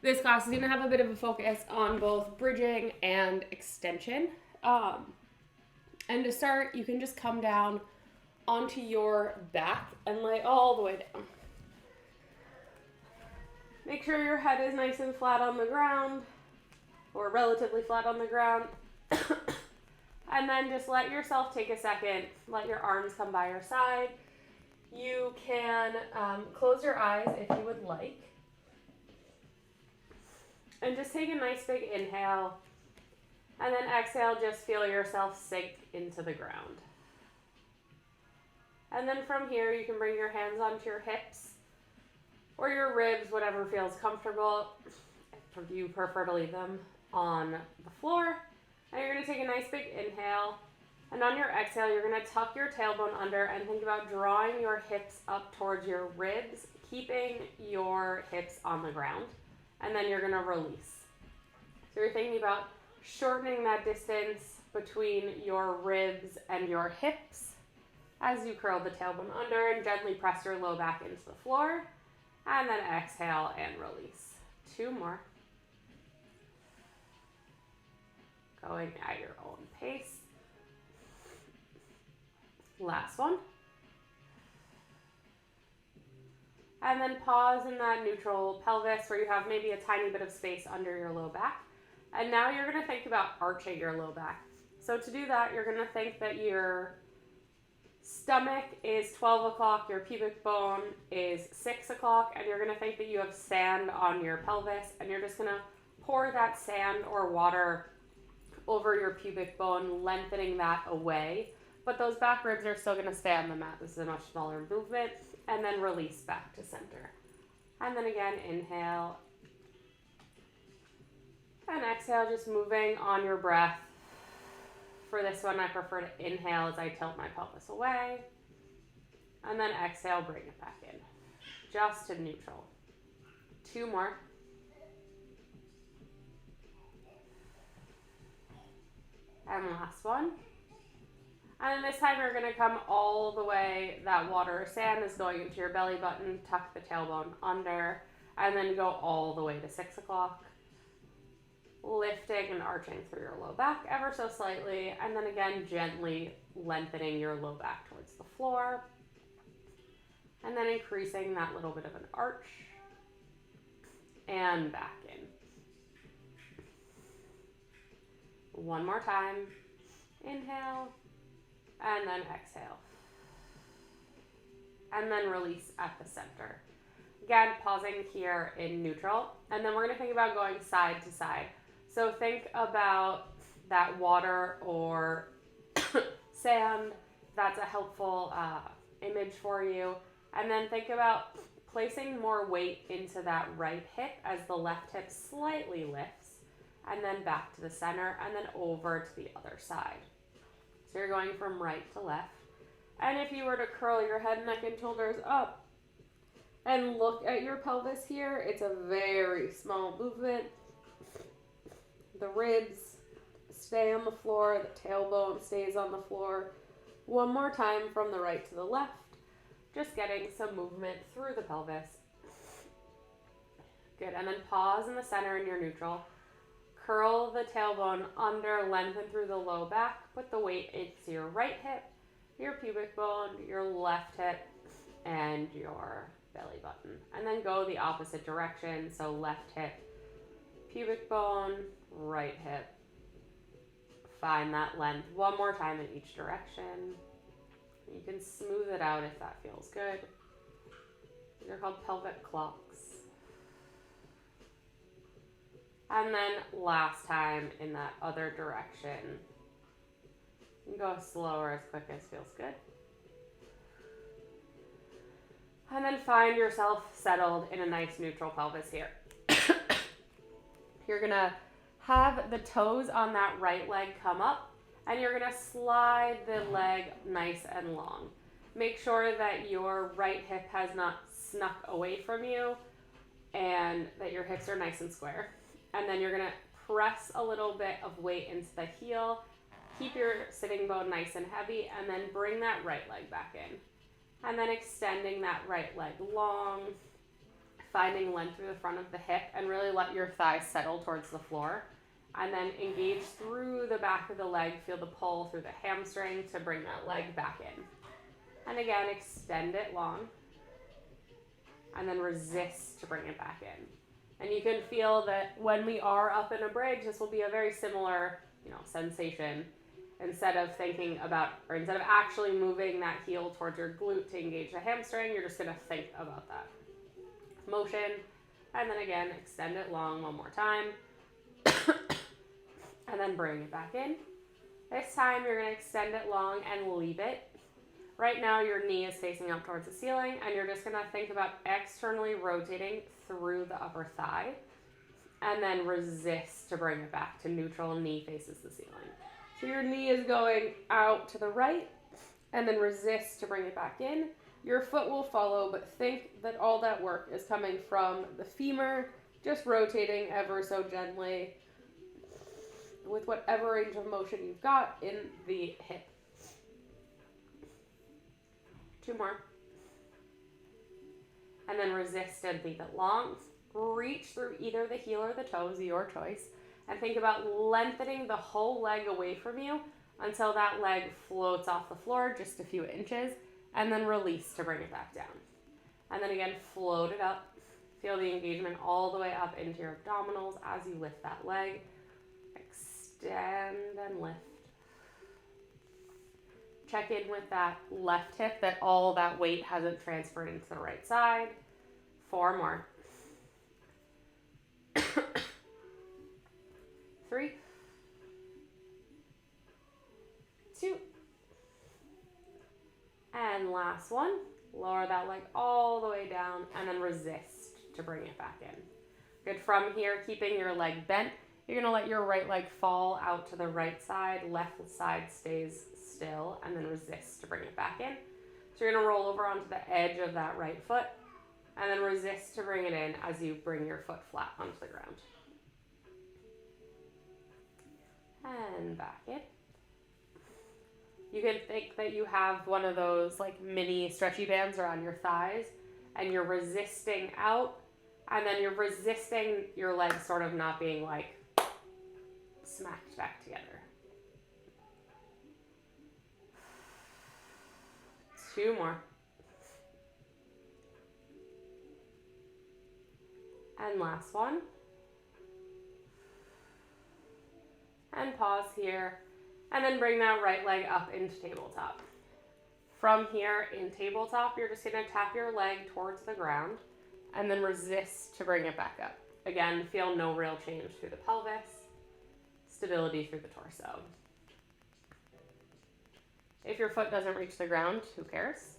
This class is going to have a bit of a focus on both bridging and extension. And to start, you can just come down onto your back and lay all the way down. Make sure your head is nice and flat on the ground, or relatively flat on the ground. And then just let yourself take a second. Let your arms come by your side. You can close your eyes if you would like. And just take a nice big inhale. And then exhale, just feel yourself sink into the ground. And then from here, you can bring your hands onto your hips or your ribs, whatever feels comfortable. If you prefer to leave them on the floor. And you're going to take a nice big inhale. And on your exhale, you're going to tuck your tailbone under and think about drawing your hips up towards your ribs, keeping your hips on the ground. And then you're going to release. So you're thinking about shortening that distance between your ribs and your hips as you curl the tailbone under and gently press your low back into the floor. And then exhale and release. 2 more. Going at your own pace. Last one. And then pause in that neutral pelvis where you have maybe a tiny bit of space under your low back. And now you're going to think about arching your low back. So to do that, you're going to think that your stomach is 12 o'clock, your pubic bone is 6 o'clock, and you're going to think that you have sand on your pelvis, and you're just going to pour that sand or water over your pubic bone, lengthening that away. But those back ribs are still going to stay on the mat. This is a much smaller movement. And then release back to center. And then again, inhale. And exhale, just moving on your breath. For this one, I prefer to inhale as I tilt my pelvis away. And then exhale, bring it back in. Just to neutral. 2 more. And last one. And then this time you're going to come all the way, that water or sand is going into your belly button, tuck the tailbone under, and then go all the way to 6 o'clock. Lifting and arching through your low back ever so slightly, and then again gently lengthening your low back towards the floor. And then increasing that little bit of an arch. And back in. 1 more time. Inhale. And then exhale. And then release at the center. Again, pausing here in neutral. And then we're going to think about going side to side. So think about that water or sand. That's a helpful image for you. And then think about placing more weight into that right hip as the left hip slightly lifts. And then back to the center and then over to the other side. So you're going from right to left. And if you were to curl your head, neck, and shoulders up and look at your pelvis here, it's a very small movement. The ribs stay on the floor, the tailbone stays on the floor. 1 more time from the right to the left. Just getting some movement through the pelvis. Good, and then pause in the center in your neutral. Curl the tailbone under, lengthen through the low back. Put the weight into your right hip, your pubic bone, your left hip, and your belly button. And then go the opposite direction. So left hip, pubic bone, right hip. Find that length 1 more time in each direction. You can smooth it out if that feels good. These are called pelvic clocks. And then last time in that other direction. You can go slower as quick as feels good. And then find yourself settled in a nice neutral pelvis here. You're going to have the toes on that right leg come up. And you're going to slide the leg nice and long. Make sure that your right hip has not snuck away from you and that your hips are nice and square. And then you're going to press a little bit of weight into the heel. Keep your sitting bone nice and heavy and then bring that right leg back in. And then extending that right leg long. finding length through the front of the hip, and really let your thighs settle towards the floor. And then engage through the back of the leg, feel the pull through the hamstring to bring that leg back in. And again, extend it long, and then resist to bring it back in. And you can feel that when we are up in a bridge, this will be a very similar, sensation. Instead of actually moving that heel towards your glute to engage the hamstring, you're just gonna think about that motion. And then again, extend it long one more time. And then bring it back in. This time you're gonna extend it long and leave it. Right now your knee is facing up towards the ceiling, and you're just gonna think about externally rotating through the upper thigh, and then resist to bring it back to neutral. Knee faces the ceiling. So your knee is going out to the right, and then resist to bring it back in. Your foot will follow, but think that all that work is coming from the femur, just rotating ever so gently with whatever range of motion you've got in the hip. 2 more. And then resist and leave it long. Reach through either the heel or the toes, your choice, and think about lengthening the whole leg away from you until that leg floats off the floor just a few inches, and then release to bring it back down. And then again, float it up. Feel the engagement all the way up into your abdominals as you lift that leg. Extend and lift. Check in with that left hip, that all that weight hasn't transferred into the right side. 4 more. 3, 2, and last one. Lower that leg all the way down, and then resist to bring it back in. Good. From here, keeping your leg bent, you're gonna let your right leg fall out to the right side, left side stays still, and then resist to bring it back in. So you're gonna roll over onto the edge of that right foot, and then resist to bring it in as you bring your foot flat onto the ground. And back in. You can think that you have one of those like mini stretchy bands around your thighs, and you're resisting out, and then you're resisting your legs sort of not being like smacked back together. 2 more. And last one. And pause here, and then bring that right leg up into tabletop. From here in tabletop, you're just gonna tap your leg towards the ground and then resist to bring it back up. Again, feel no real change through the pelvis, stability through the torso. If your foot doesn't reach the ground, who cares?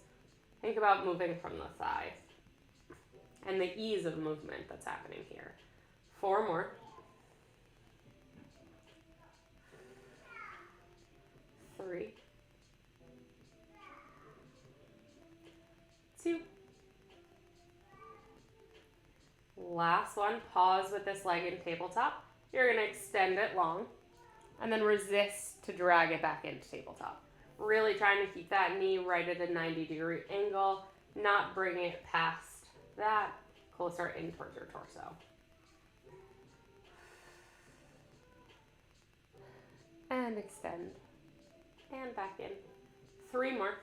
Think about moving from the thigh and the ease of movement that's happening here. 4 more. 3, 2. Last one. Pause with this leg in tabletop. You're going to extend it long and then resist to drag it back into tabletop. Really trying to keep that knee right at a 90-degree angle, not bringing it past that, closer in towards your torso. And extend. And back in. 3 more.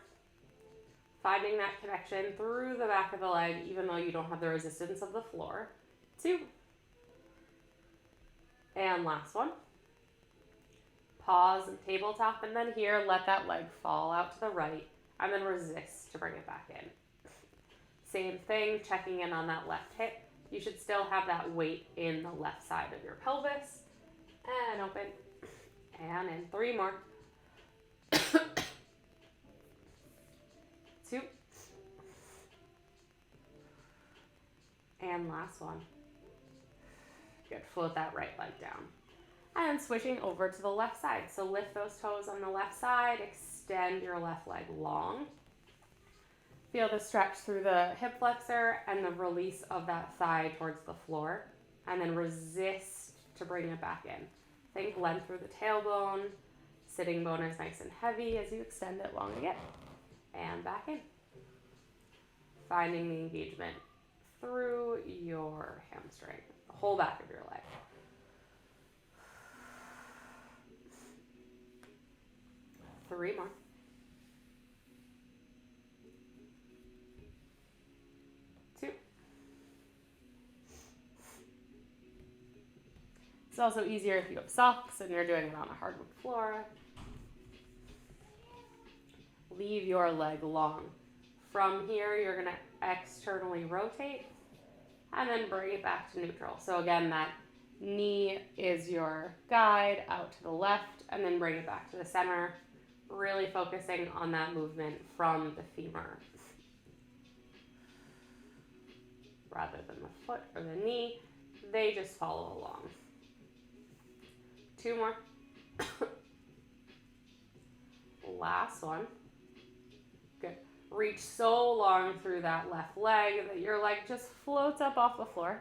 Finding that connection through the back of the leg, even though you don't have the resistance of the floor. 2. And last one. Pause and tabletop, and then here, let that leg fall out to the right, and then resist to bring it back in. Same thing, checking in on that left hip. You should still have that weight in the left side of your pelvis. And open. And in. 3 more. 2. And last one. Good. Float that right leg down. And switching over to the left side. So lift those toes on the left side. Extend your left leg long. Feel the stretch through the hip flexor and the release of that thigh towards the floor. And then resist to bring it back in. Think length through the tailbone. Sitting bone is nice and heavy as you extend it long again. And back in. Finding the engagement through your hamstring, the whole back of your leg. Three more. Two. It's also easier if you have socks and you're doing it on a hardwood floor. Leave your leg long. From here, you're going to externally rotate and then bring it back to neutral. So again, that knee is your guide out to the left, and then bring it back to the center, really focusing on that movement from the femur rather than the foot or the knee. They just follow along. Two more. Last one. Good. Reach so long through that left leg that your leg just floats up off the floor,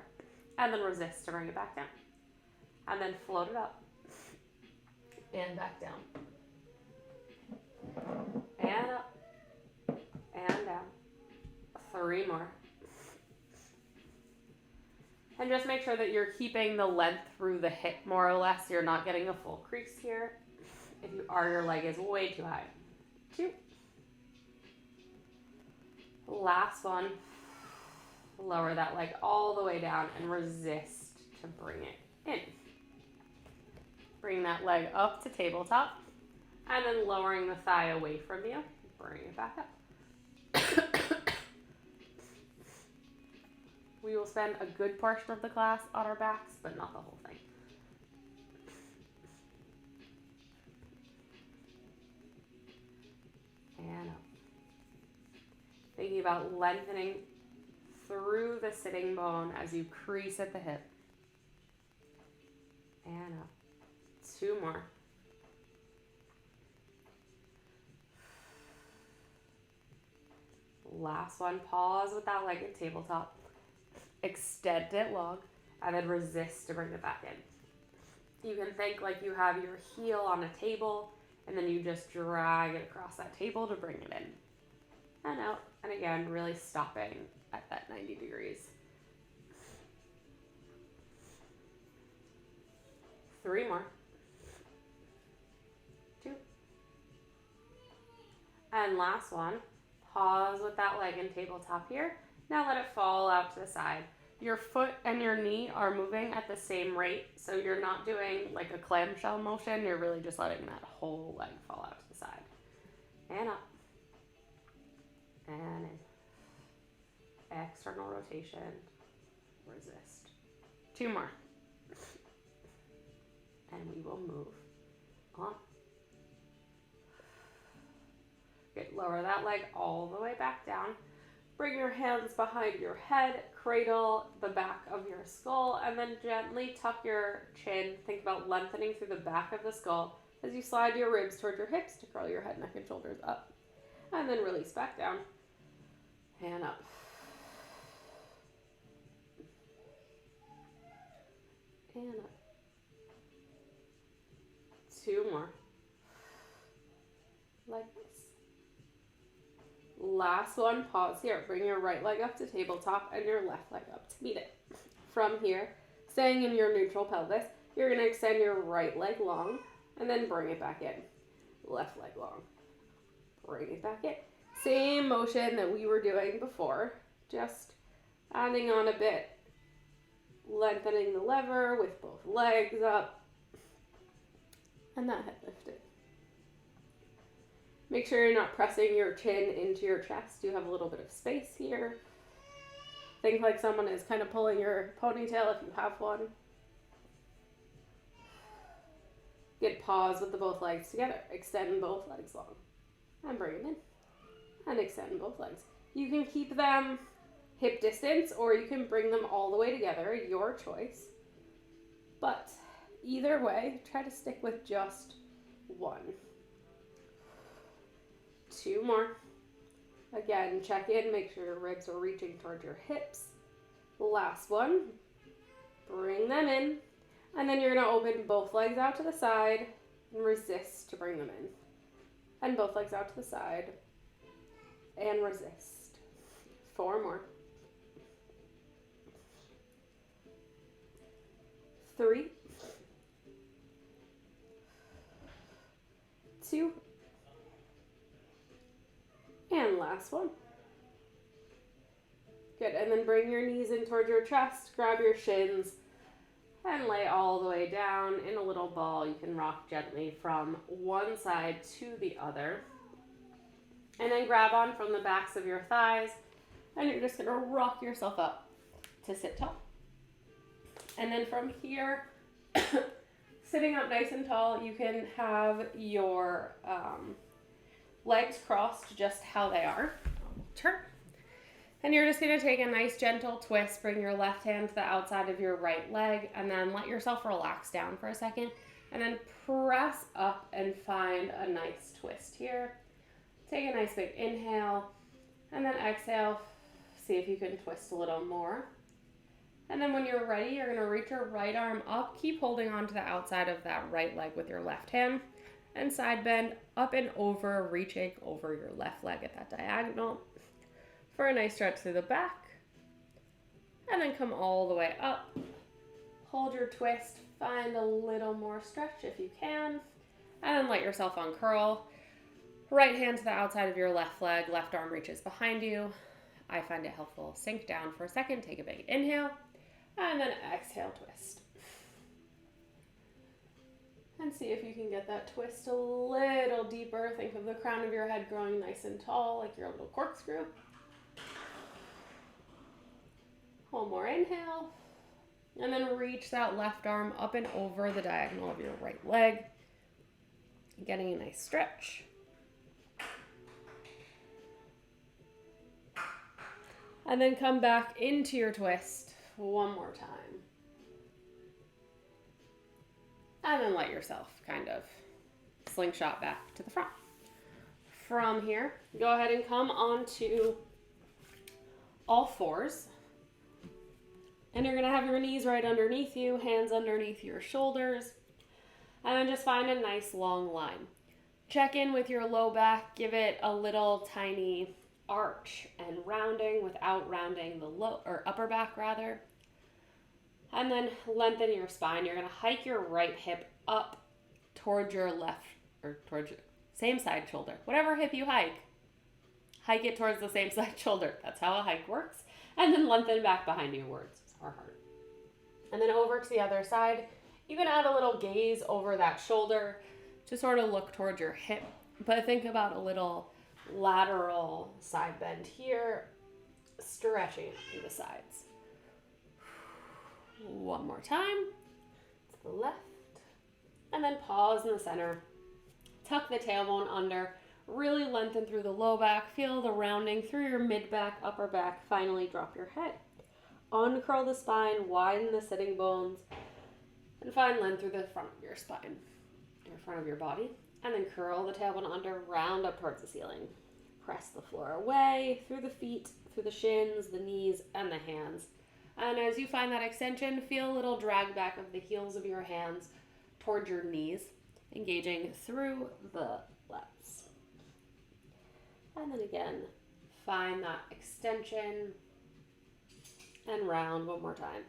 and then resist to bring it back down. And then float it up and back down. And up and down. Three more. And just make sure that you're keeping the length through the hip more or less. You're not getting a full crease here. If you are, your leg is way too high. Two. Last one. Lower that leg all the way down and resist to bring it in. Bring that leg up to tabletop, and then lowering the thigh away from you. Bring it back up. We will spend a good portion of the class on our backs, but not the whole thing. And up. Thinking about lengthening through the sitting bone as you crease at the hip. And up. Two more. Last one. Pause with that leg at tabletop. Extend it long, and then resist to bring it back in. You can think like you have your heel on a table, and then you just drag it across that table to bring it in. And out. And again, really stopping at that 90 degrees. Three more. Two. And last one. Pause with that leg in tabletop here. Now let it fall out to the side. Your foot and your knee are moving at the same rate, so you're not doing like a clamshell motion. You're really just letting that whole leg fall out to the side. And up. And in. External rotation. Resist. Two more. And we will move on. Good. Lower that leg all the way back down. Bring your hands behind your head, cradle the back of your skull, and then gently tuck your chin. Think about lengthening through the back of the skull as you slide your ribs towards your hips to curl your head, neck, and shoulders up. And then release back down and up. And up. Two more. Like this. Last one, pause here. Bring your right leg up to tabletop and your left leg up to meet it. From here, staying in your neutral pelvis, you're going to extend your right leg long and then bring it back in. Left leg long. Bring it back in. Same motion that we were doing before, just adding on a bit. Lengthening the lever with both legs up and that head lifted. Make sure you're not pressing your chin into your chest. You have a little bit of space here. Think like someone is kind of pulling your ponytail if you have one. Get pause with the both legs together. Extend both legs long. And bring them in. And extend both legs. You can keep them hip distance or you can bring them all the way together. Your choice. But either way, try to stick with just one. Two more. Again, check in, make sure your ribs are reaching towards your hips. Last one. Bring them in. And then you're going to open both legs out to the side and resist to bring them in. And both legs out to the side and resist. Four more. 3, 2, and last one. Good, and then bring your knees in towards your chest, grab your shins, and lay all the way down in a little ball. You can rock gently from one side to the other. And then grab on from the backs of your thighs, and you're just gonna rock yourself up to sit tall. And then from here, sitting up nice and tall, you can have your legs crossed just how they are. Turn. And you're just going to take a nice gentle twist, bring your left hand to the outside of your right leg, and then let yourself relax down for a second. And then press up and find a nice twist here. Take a nice big inhale, and then exhale. See if you can twist a little more. And then when you're ready, you're going to reach your right arm up. Keep holding on to the outside of that right leg with your left hand. And side bend up and over, reaching over your left leg at that diagonal for a nice stretch through the back. And then come all the way up. Hold your twist. Find a little more stretch if you can. And then let yourself uncurl. Right hand to the outside of your left leg. Left arm reaches behind you. I find it helpful. Sink down for a second. Take a big inhale. And then exhale, twist. And see if you can get that twist a little deeper. Think of the crown of your head growing nice and tall, like your little corkscrew. One more inhale. And then reach that left arm up and over the diagonal of your right leg. Getting a nice stretch. And then come back into your twist one more time. And then let yourself kind of slingshot back to the front. From here, go ahead and come onto all fours. And you're gonna have your knees right underneath you, hands underneath your shoulders. And then just find a nice long line. Check in with your low back, give it a little tiny arch and rounding without rounding the low or upper back rather. And then lengthen your spine. You're going to hike your right hip up towards your left or towards your same side shoulder. Whatever hip you hike it towards the same side shoulder. That's how a hike works. And then lengthen back behind your words or heart. And then over to the other side. You can add a little gaze over that shoulder to sort of look towards your hip. But think about a little lateral side bend here, stretching to the sides. One more time, to the left, and then pause in the center. Tuck the tailbone under, really lengthen through the low back, feel the rounding through your mid back, upper back, finally drop your head. Uncurl the spine, widen the sitting bones, and find length through the front of your spine, or front of your body, and then curl the tailbone under, round up towards the ceiling. Press the floor away, through the feet, through the shins, the knees, and the hands. And as you find that extension, feel a little drag back of the heels of your hands towards your knees, engaging through the lats. And then again, find that extension and round one more time.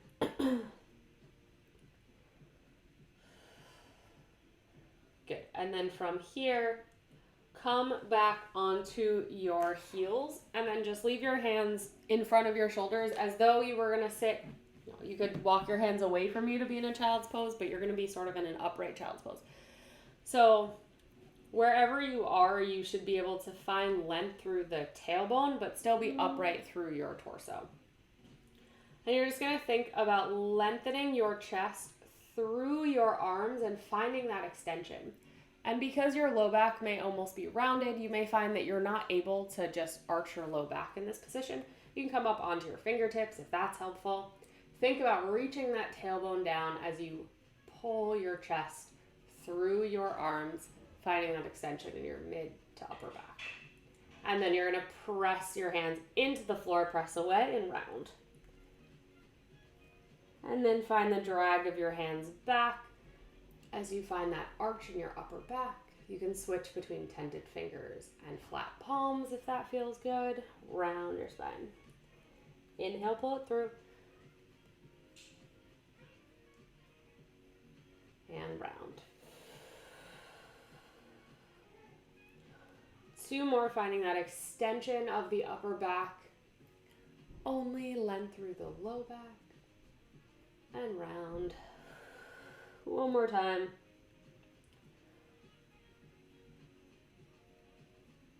Good. And then from here, come back onto your heels and then just leave your hands in front of your shoulders as though you were going to sit. You could walk your hands away from you to be in a child's pose, but you're going to be sort of in an upright child's pose. So wherever you are, you should be able to find length through the tailbone, but still be upright through your torso. And you're just going to think about lengthening your chest through your arms and finding that extension. And because your low back may almost be rounded, you may find that you're not able to just arch your low back in this position. You can come up onto your fingertips if that's helpful. Think about reaching that tailbone down as you pull your chest through your arms, finding that extension in your mid to upper back. And then you're going to press your hands into the floor, press away and round. And then find the drag of your hands back. As you find that arch in your upper back, you can switch between tented fingers and flat palms if that feels good. Round your spine. Inhale, pull it through. and round. 2 more, finding that extension of the upper back. Only length through the low back and round. 1 more time.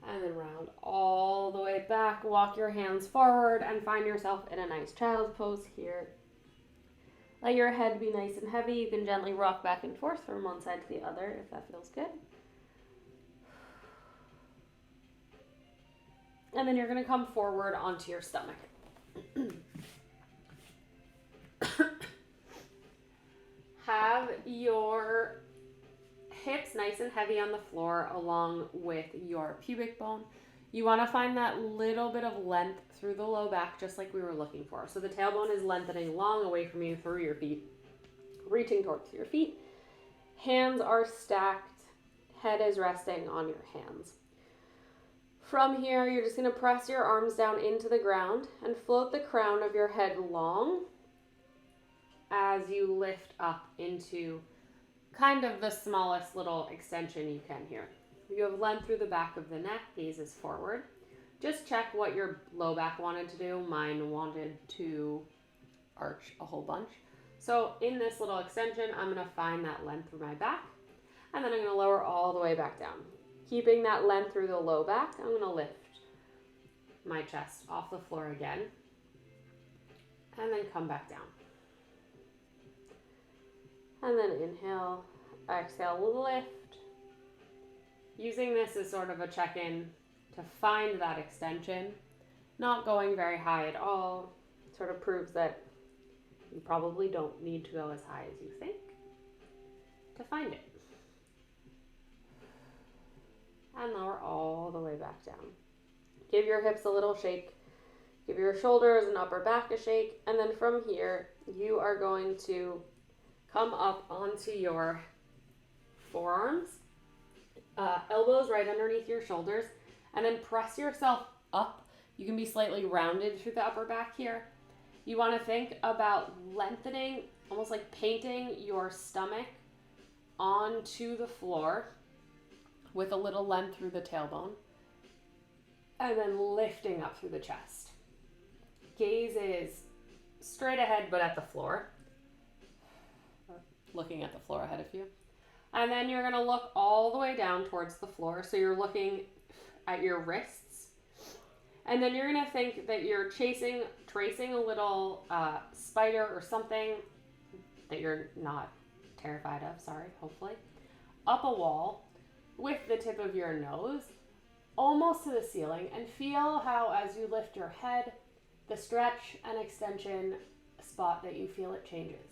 And then round all the way back. Walk your hands forward and find yourself in a nice child's pose here. Let your head be nice and heavy. You can gently rock back and forth from one side to the other if that feels good. And then you're going to come forward onto your stomach. Have your hips nice and heavy on the floor along with your pubic bone. You want to find that little bit of length through the low back, just like we were looking for. So the tailbone is lengthening long away from you through your feet, reaching towards your feet. Hands are stacked. Head is resting on your hands. From here, you're just going to press your arms down into the ground and float the crown of your head long as you lift up into kind of the smallest little extension you can here. You have length through the back of the neck, gaze is forward. Just check what your low back wanted to do. Mine wanted to arch a whole bunch. So in this little extension, I'm going to find that length through my back, and then I'm going to lower all the way back down. Keeping that length through the low back, I'm going to lift my chest off the floor again, and then come back down. And then inhale, exhale, lift. Using this as sort of a check-in to find that extension, not going very high at all, sort of proves that you probably don't need to go as high as you think to find it. And lower all the way back down. Give your hips a little shake. Give your shoulders and upper back a shake. And then from here, you are going to come up onto your forearms, elbows right underneath your shoulders, and then press yourself up. You can be slightly rounded through the upper back here. You want to think about lengthening, almost like painting your stomach onto the floor with a little length through the tailbone, and then lifting up through the chest. Gaze is straight ahead but at the floor, looking at the floor ahead of you. And then you're going to look all the way down towards the floor, so you're looking at your wrists. And then you're going to think that you're tracing a little spider or something that you're not terrified of, hopefully, up a wall with the tip of your nose almost to the ceiling, and feel how as you lift your head, the stretch and extension spot that you feel it changes.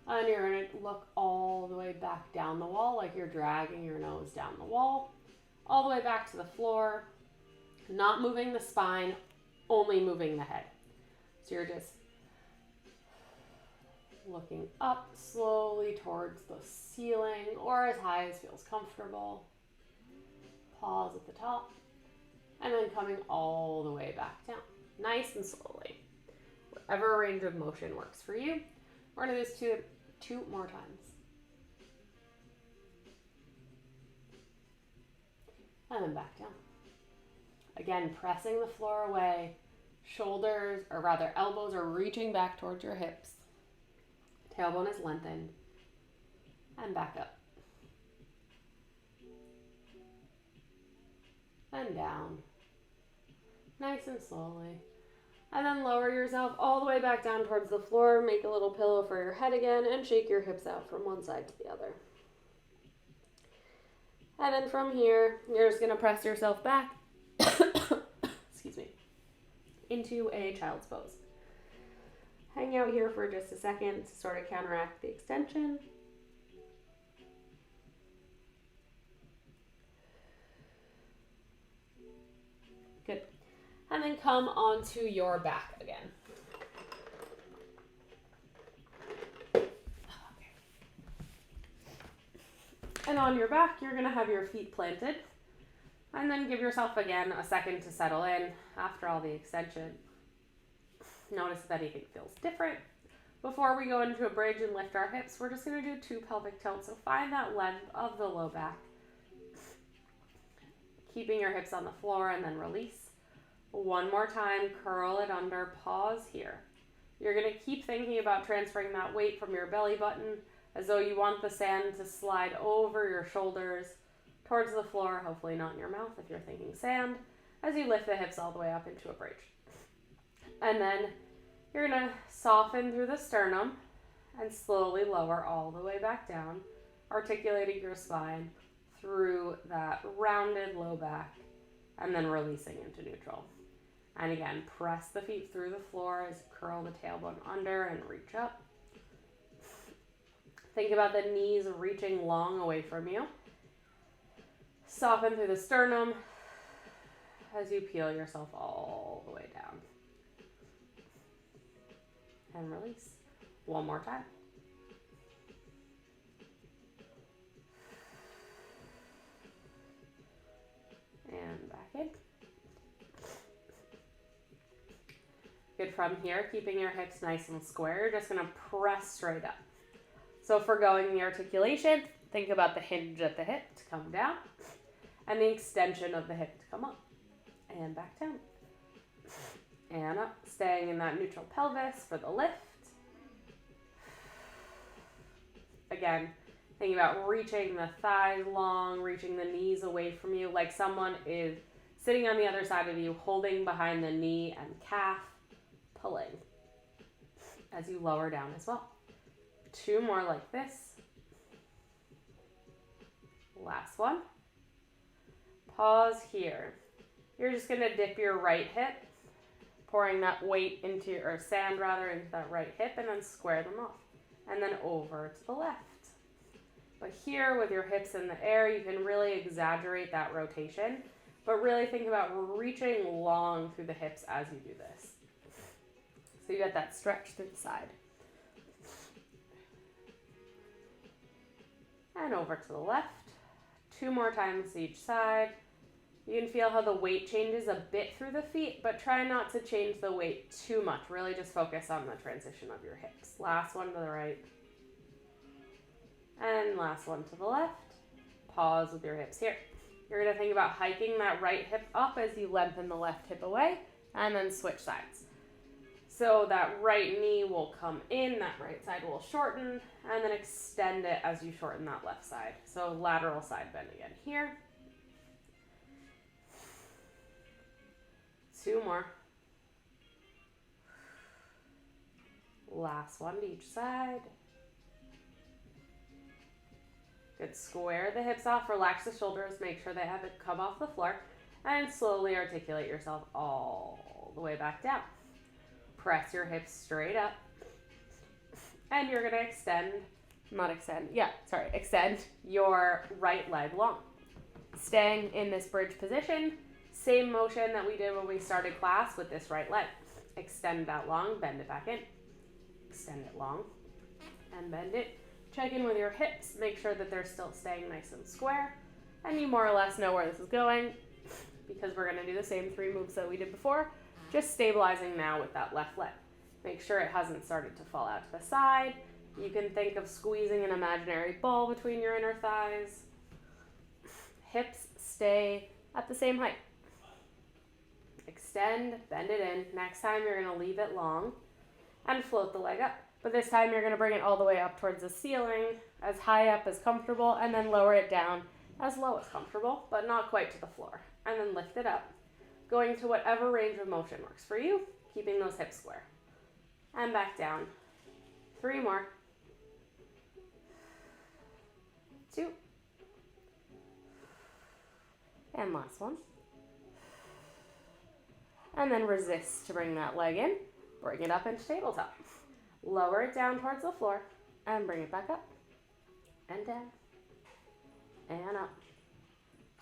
And you're going to look all the way back down the wall like you're dragging your nose down the wall, all the way back to the floor, not moving the spine, only moving the head. So you're just looking up slowly towards the ceiling or as high as feels comfortable. Pause at the top, and then coming all the way back down, nice and slowly. Whatever range of motion works for you. We're going to do this two more times. And then back down. Again, pressing the floor away. Shoulders, or rather elbows, are reaching back towards your hips. Tailbone is lengthened. And back up. And down. Nice and slowly. And then lower yourself all the way back down towards the floor. Make a little pillow for your head again and shake your hips out from one side to the other. And then from here, you're just going to press yourself back excuse me, into a child's pose. Hang out here for just a second to sort of counteract the extension. Good. And then come onto your back again. Okay. And on your back, you're going to have your feet planted. And then give yourself again a second to settle in after all the extension. Notice if anything feels different. Before we go into a bridge and lift our hips, we're just going to do 2 pelvic tilts. So find that length of the low back. Keeping your hips on the floor and then release. One more time, curl it under, pause here. You're going to keep thinking about transferring that weight from your belly button as though you want the sand to slide over your shoulders towards the floor, hopefully not in your mouth if you're thinking sand, as you lift the hips all the way up into a bridge. And then you're going to soften through the sternum and slowly lower all the way back down, articulating your spine through that rounded low back and then releasing into neutral. And again, press the feet through the floor as you curl the tailbone under and reach up. Think about the knees reaching long away from you. Soften through the sternum as you peel yourself all the way down. And release. One more time. And back in. Good. From here, keeping your hips nice and square, you're just going to press straight up. So forgoing the articulation, think about the hinge at the hip to come down and the extension of the hip to come up and back down and up, staying in that neutral pelvis for the lift. Again, thinking about reaching the thighs long, reaching the knees away from you, like someone is sitting on the other side of you, holding behind the knee and calf, pulling as you lower down as well. 2 more like this. Last one. Pause here. You're just going to dip your right hip, pouring that weight into, or sand rather, into that right hip, and then square them off. And then over to the left. But here, with your hips in the air, you can really exaggerate that rotation, but really think about reaching long through the hips as you do this. So you get that stretch through the side. And over to the left. 2 more times each side. You can feel how the weight changes a bit through the feet, but try not to change the weight too much. Really just focus on the transition of your hips. Last one to the right. And last one to the left. Pause with your hips here. You're going to think about hiking that right hip up as you lengthen the left hip away, and then switch sides. So that right knee will come in, that right side will shorten, and then extend it as you shorten that left side. So lateral side bend again here. 2 more. Last one to each side. Good. Square the hips off, relax the shoulders, make sure they haven't come off the floor, and slowly articulate yourself all the way back down. Press your hips straight up, and you're going to extend your right leg long. Staying in this bridge position, same motion that we did when we started class with this right leg. Extend that long, bend it back in. Extend it long, and bend it. Check in with your hips, make sure that they're still staying nice and square, and you more or less know where this is going because we're going to do the same 3 moves that we did before, just stabilizing now with that left leg. Make sure it hasn't started to fall out to the side. You can think of squeezing an imaginary ball between your inner thighs. Hips stay at the same height. Extend, bend it in. Next time you're going to leave it long and float the leg up. But this time you're going to bring it all the way up towards the ceiling, as high up as comfortable, and then lower it down as low as comfortable, but not quite to the floor. And then lift it up, going to whatever range of motion works for you, keeping those hips square. And back down. 3 more. 2. And last one. And then resist to bring that leg in. Bring it up into tabletop. Lower it down towards the floor and bring it back up and down and up.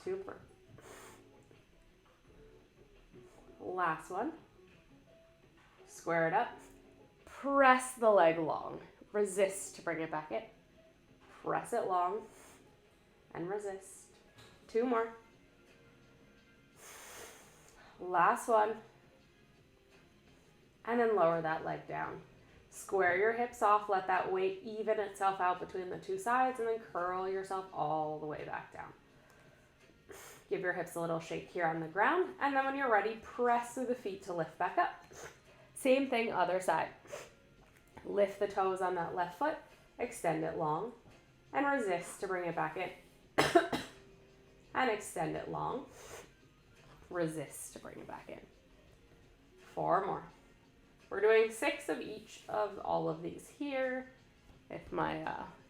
2 more. Last one. Square it up. Press the leg long. Resist to bring it back in. Press it long and resist. 2 more. Last one. And then lower that leg down. Square your hips off, let that weight even itself out between the two sides, and then curl yourself all the way back down. Give your hips a little shake here on the ground, and then when you're ready, press through the feet to lift back up. Same thing, other side. Lift the toes on that left foot, extend it long, and resist to bring it back in. And extend it long, resist to bring it back in. 4 more. We're doing 6 of each of all of these here, if my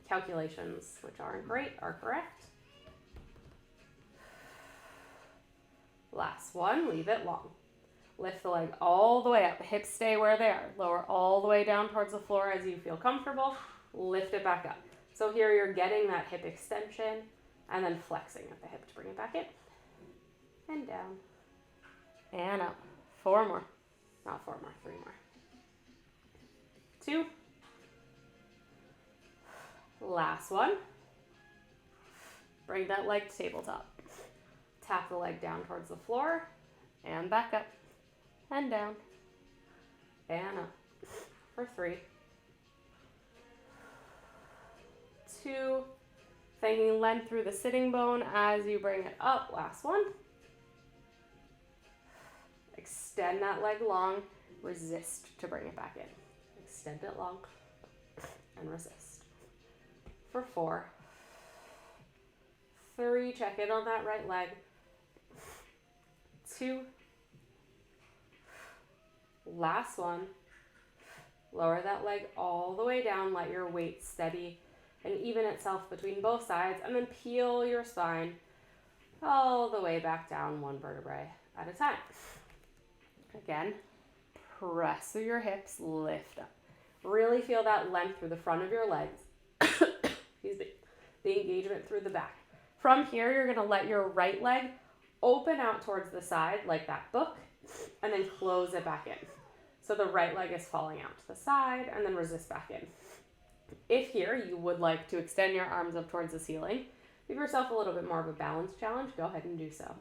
calculations, which aren't great, are correct. Last one, leave it long. Lift the leg all the way up. The hips stay where they are. Lower all the way down towards the floor as you feel comfortable. Lift it back up. So here you're getting that hip extension and then flexing at the hip to bring it back in. And down. And up. 4 more. Not 4 more, 3 more. 2. Last one. Bring that leg to tabletop. Tap the leg down towards the floor and back up and down and up for 3. 2. Thinking length through the sitting bone as you bring it up. Last one. Extend that leg long. Resist to bring it back in. Extend it long and resist. For 4. 3. Check in on that right leg. 2. Last one. Lower that leg all the way down. Let your weight steady and even itself between both sides, and then peel your spine all the way back down, 1 vertebrae at a time. Again, press through your hips, lift up. Really feel that length through the front of your legs. Excuse me. The engagement through the back. From here, you're going to let your right leg open out towards the side like that book, and then close it back in. So the right leg is falling out to the side, and then resist back in. If here you would like to extend your arms up towards the ceiling, give yourself a little bit more of a balance challenge, go ahead and do so.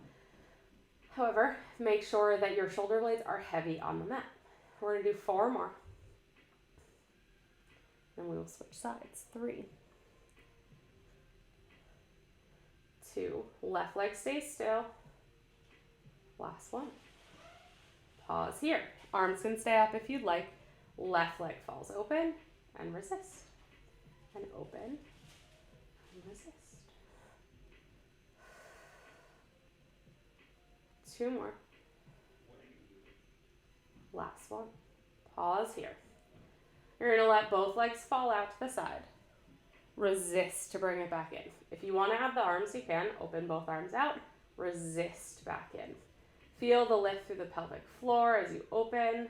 However, make sure that your shoulder blades are heavy on the mat. We're going to do 4 more. Then we will switch sides. 3. 2. Left leg stays still. Last one. Pause here. Arms can stay up if you'd like. Left leg falls open and resist. And open and resist. 2 more. Last one. Pause here. You're going to let both legs fall out to the side. Resist to bring it back in. If you want to add the arms, you can. Open both arms out. Resist back in. Feel the lift through the pelvic floor as you open.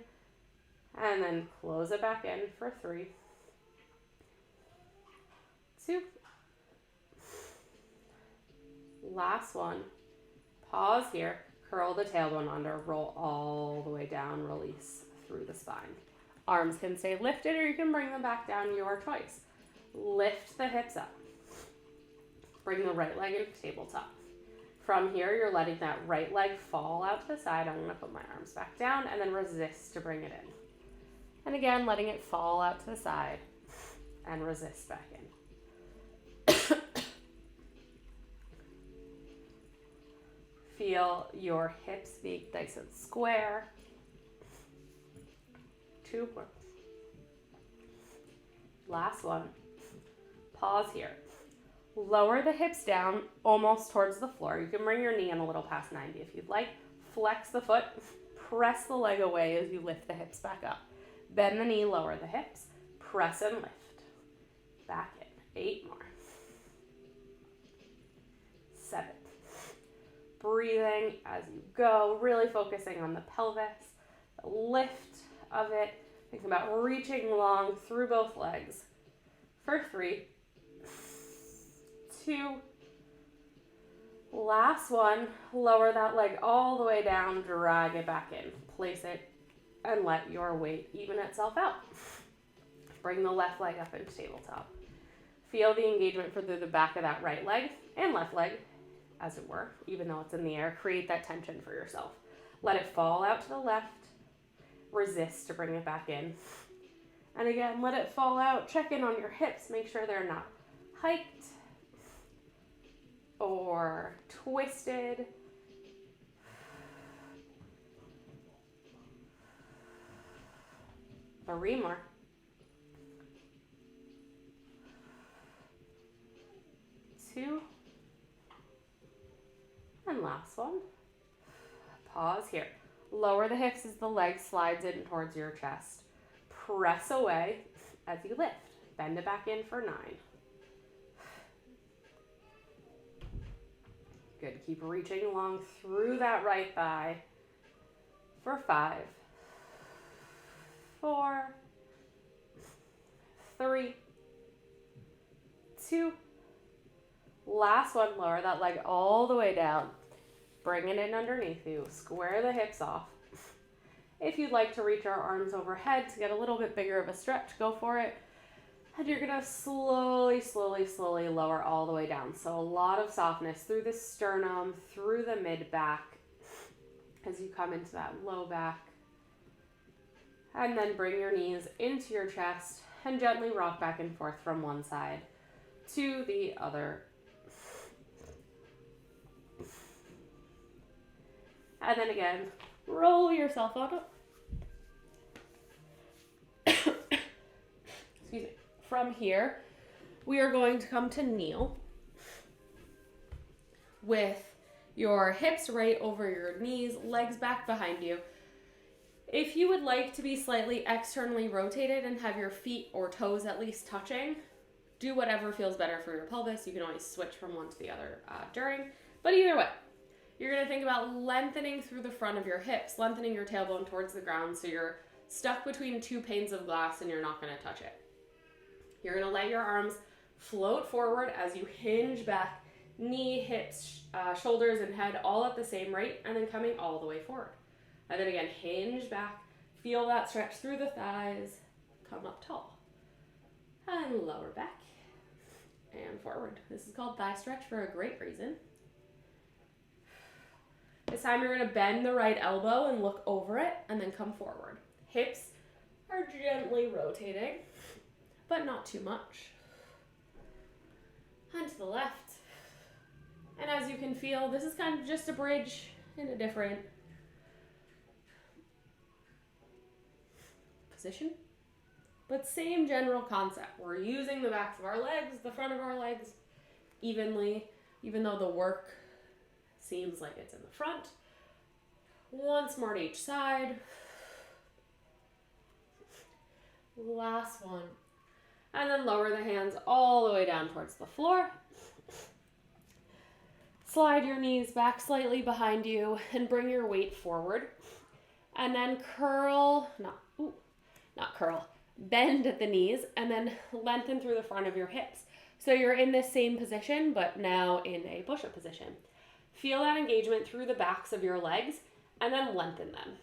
And then close it back in for 3. 2. Last one. Pause here. Curl the tailbone under. Roll all the way down. Release through the spine. Arms can stay lifted or you can bring them back down, your choice. Lift the hips up. Bring the right leg into tabletop. From here, you're letting that right leg fall out to the side. I'm going to put my arms back down and then resist to bring it in. And again, letting it fall out to the side and resist back in. Feel your hips be nice and square. 2 more. Last one. Pause here. Lower the hips down almost towards the floor. You can bring your knee in a little past 90 if you'd like. Flex the foot. Press the leg away as you lift the hips back up. Bend the knee, lower the hips. Press and lift. Back in. 8 more. 7. Breathing as you go. Really focusing on the pelvis. The lift of it. Think about reaching long through both legs. For 3. 2. Last one. Lower that leg all the way down. Drag it back in. Place it and let your weight even itself out. Bring the left leg up into tabletop. Feel the engagement through the back of that right leg and left leg, as it were, even though it's in the air. Create that tension for yourself. Let it fall out to the left. Resist to bring it back in. And again, let it fall out. Check in on your hips. Make sure they're not hiked or twisted. 3 more. 2. And last one. Pause here. Lower the hips as the leg slides in towards your chest. Press away as you lift. Bend it back in for 9. Good. Keep reaching along through that right thigh for 5, 4, 3, 2. Last one. Lower that leg all the way down. Bring it in underneath you. Square the hips off. If you'd like to reach our arms overhead to get a little bit bigger of a stretch, go for it. And you're going to slowly, slowly, slowly lower all the way down. So a lot of softness through the sternum, through the mid-back as you come into that low back. And then bring your knees into your chest and gently rock back and forth from one side to the other. And then again, roll yourself up. Excuse me. From here, we are going to come to kneel with your hips right over your knees, legs back behind you. If you would like to be slightly externally rotated and have your feet or toes at least touching, do whatever feels better for your pelvis. You can always switch from one to the other during, but either way. You're going to think about lengthening through the front of your hips, lengthening your tailbone towards the ground so you're stuck between 2 panes of glass and you're not going to touch it. You're going to let your arms float forward as you hinge back, knee, hips, shoulders, and head all at the same rate, and then coming all the way forward. And then again, hinge back, feel that stretch through the thighs, come up tall, and lower back and forward. This is called thigh stretch for a great reason. This time you're going to bend the right elbow and look over it and then come forward. Hips are gently rotating, but not too much. And to the left. And as you can feel, this is kind of just a bridge in a different position. But same general concept. We're using the backs of our legs, the front of our legs evenly, even though the work seems like it's in the front. Once more to each side. Last one. And then lower the hands all the way down towards the floor. Slide your knees back slightly behind you and bring your weight forward. And then bend at the knees and then lengthen through the front of your hips. So you're in this same position, but now in a push-up position. Feel that engagement through the backs of your legs and then lengthen them.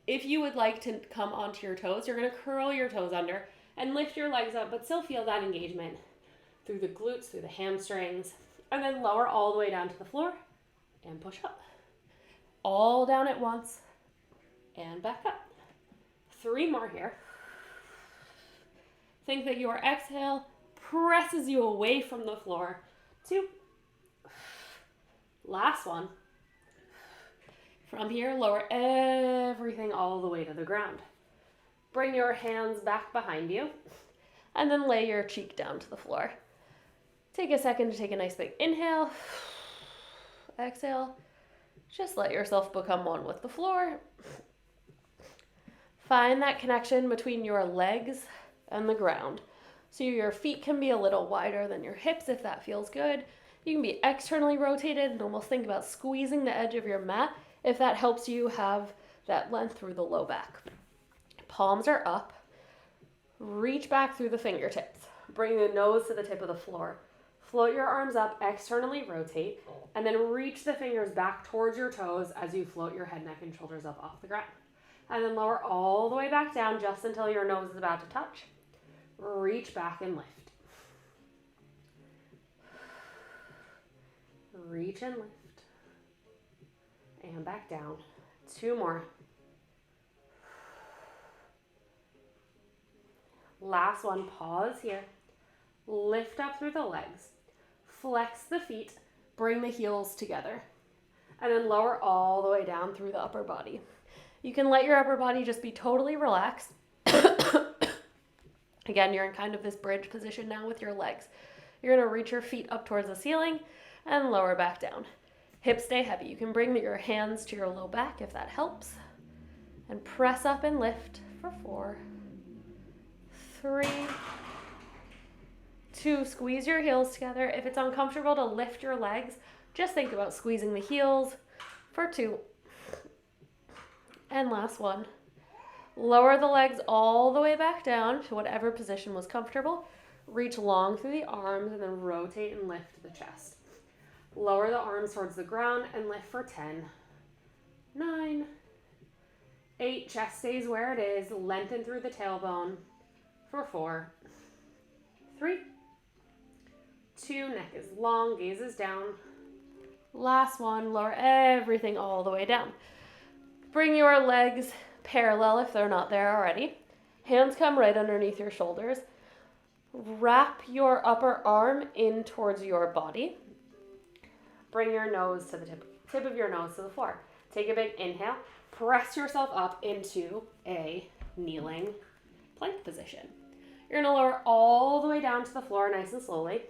If you would like to come onto your toes, you're going to curl your toes under and lift your legs up, but still feel that engagement through the glutes, through the hamstrings, and then lower all the way down to the floor and push up. All down at once and back up. 3 more here. Think that your exhale presses you away from the floor. 2. Last one. From here, lower everything all the way to the ground. Bring your hands back behind you and then lay your cheek down to the floor. Take a second to take a nice big inhale. Exhale. Just let yourself become one with the floor. Find that connection between your legs and the ground. So your feet can be a little wider than your hips if that feels good. You can be externally rotated and almost think about squeezing the edge of your mat if that helps you have that length through the low back. Palms are up. Reach back through the fingertips. Bring the nose to the tip of the floor. Float your arms up, externally rotate, and then reach the fingers back towards your toes as you float your head, neck, and shoulders up off the ground. And then lower all the way back down just until your nose is about to touch. Reach back and lift. Reach and lift. And back down. 2 more. Last one, pause here. Lift up through the legs. Flex the feet, bring the heels together. And then lower all the way down through the upper body. You can let your upper body just be totally relaxed. Again, you're in kind of this bridge position now with your legs. You're going to reach your feet up towards the ceiling and lower back down. Hips stay heavy. You can bring your hands to your low back if that helps. And press up and lift for 4, 3, 2. Squeeze your heels together. If it's uncomfortable to lift your legs, just think about squeezing the heels for 2. And last one. Lower the legs all the way back down to whatever position was comfortable. Reach long through the arms and then rotate and lift the chest. Lower the arms towards the ground and lift for 10, 9, 8. Chest stays where it is. Lengthen through the tailbone for 4, 3, 2. Neck is long, gaze is down. Last one, lower everything all the way down. Bring your legs parallel if they're not there already. Hands come right underneath your shoulders. Wrap your upper arm in towards your body. Bring your nose to the tip of your nose to the floor. Take a big inhale. Press yourself up into a kneeling plank position. You're going to lower all the way down to the floor nice and slowly.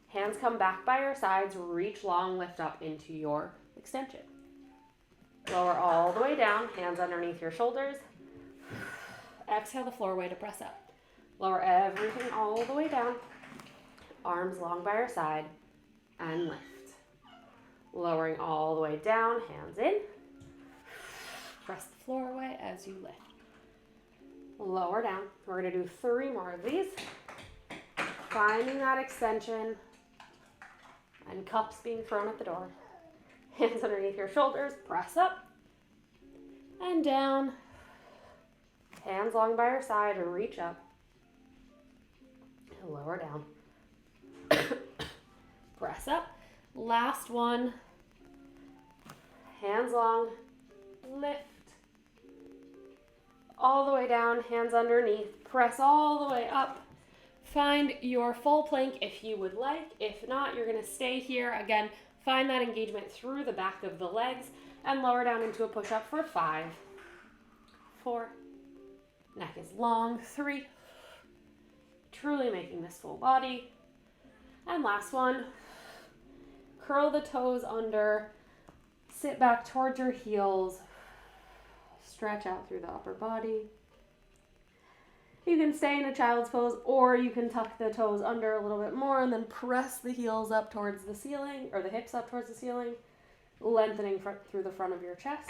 Hands come back by your sides. Reach long, lift up into your extension. Lower all the way down, hands underneath your shoulders. Exhale the floor way to press up. Lower everything all the way down. Arms long by your side and lift. Lowering all the way down, hands in. Press the floor away as you lift. Lower down. We're going to do 3 more of these. Finding that extension and cups being thrown at the door. Hands underneath your shoulders, press up and down. Hands long by your side or reach up. And lower down. Press up. Last one. Hands long, lift. All the way down, hands underneath. Press all the way up. Find your full plank if you would like. If not, you're going to stay here. Again, find that engagement through the back of the legs and lower down into a push-up for 5, 4. Neck is long. 3. Truly making this full body. And last one. Curl the toes under. Sit back towards your heels. Stretch out through the upper body. You can stay in a child's pose, or you can tuck the toes under a little bit more and then press the heels up towards the ceiling, or the hips up towards the ceiling, lengthening through the front of your chest.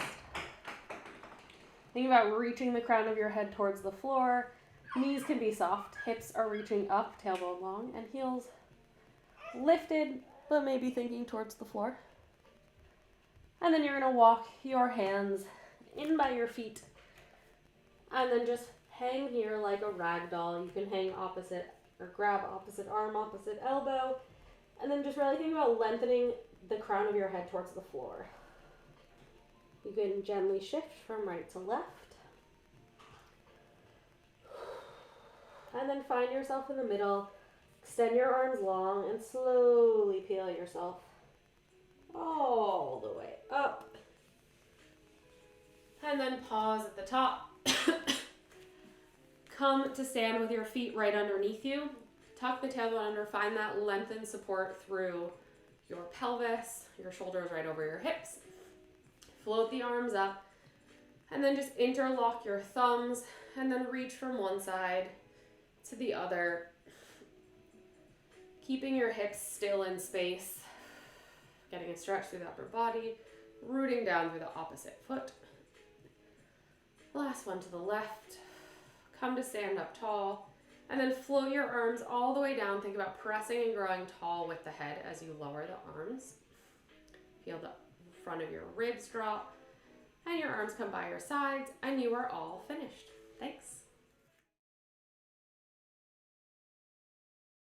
Think about reaching the crown of your head towards the floor. Knees can be soft. Hips are reaching up, tailbone long, and heels lifted, but maybe thinking towards the floor. And then you're going to walk your hands in by your feet, and then just hang here like a rag doll. You can hang opposite or grab opposite arm, opposite elbow, and then just really think about lengthening the crown of your head towards the floor. You can gently shift from right to left. And then find yourself in the middle. Extend your arms long and slowly peel yourself all the way up. And then pause at the top. Come to stand with your feet right underneath you. Tuck the tailbone under. Find that lengthened support through your pelvis, your shoulders right over your hips. Float the arms up. And then just interlock your thumbs and then reach from one side to the other. Keeping your hips still in space. Getting a stretch through the upper body. Rooting down through the opposite foot. Last one to the left. Come to stand up tall, and then float your arms all the way down. Think about pressing and growing tall with the head as you lower the arms. Feel the front of your ribs drop, and your arms come by your sides, and you are all finished. Thanks.